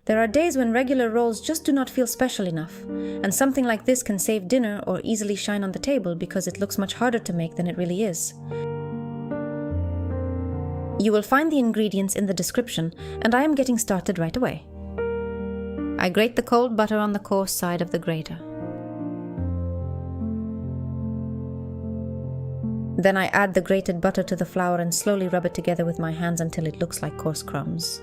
There are days when regular rolls just do not feel special enough, and something like this can save dinner or easily shine on the table because it looks much harder to make than it really is. You will find the ingredients in the description, and I am getting started right away. I grate the cold butter on the coarse side of the grater. Then I add the grated butter to the flour and slowly rub it together with my hands until it looks like coarse crumbs.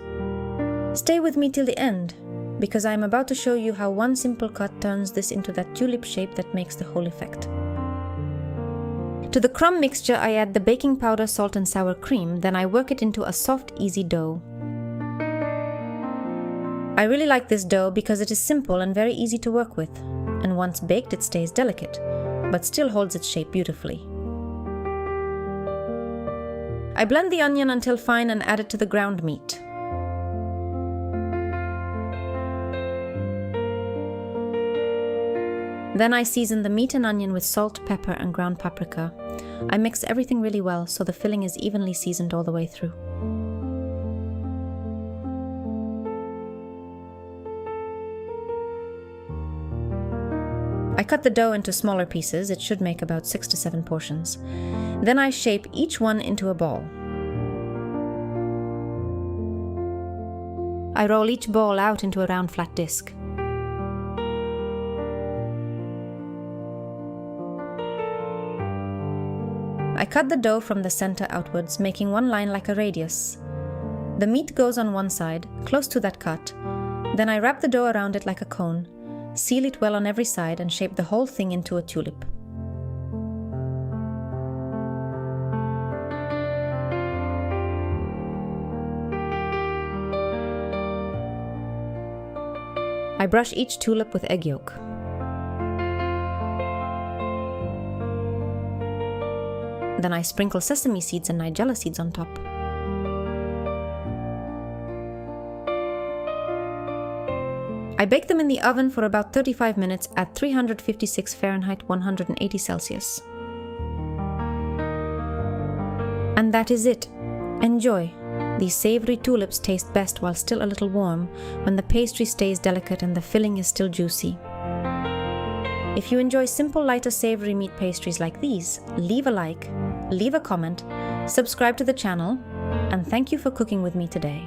Stay with me till the end, because I am about to show you how one simple cut turns this into that tulip shape that makes the whole effect. To the crumb mixture I add the baking powder, salt and sour cream, then I work it into a soft, easy dough. I really like this dough because it is simple and very easy to work with, and once baked it stays delicate, but still holds its shape beautifully. I blend the onion until fine and add it to the ground meat. Then I season the meat and onion with salt, pepper and ground paprika. I mix everything really well so the filling is evenly seasoned all the way through. I cut the dough into smaller pieces. It should make about 6 to 7 portions. Then I shape each one into a ball. I roll each ball out into a round flat disc. I cut the dough from the center outwards, making one line like a radius. The meat goes on one side, close to that cut. Then I wrap the dough around it like a cone, seal it well on every side and shape the whole thing into a tulip. I brush each tulip with egg yolk. Then I sprinkle sesame seeds and nigella seeds on top. I bake them in the oven for about 35 minutes at 356 Fahrenheit, 180 Celsius. And that is it. Enjoy! These savory tulips taste best while still a little warm, when the pastry stays delicate and the filling is still juicy. If you enjoy simple, lighter, savory meat pastries like these, leave a like, leave a comment, subscribe to the channel, and thank you for cooking with me today.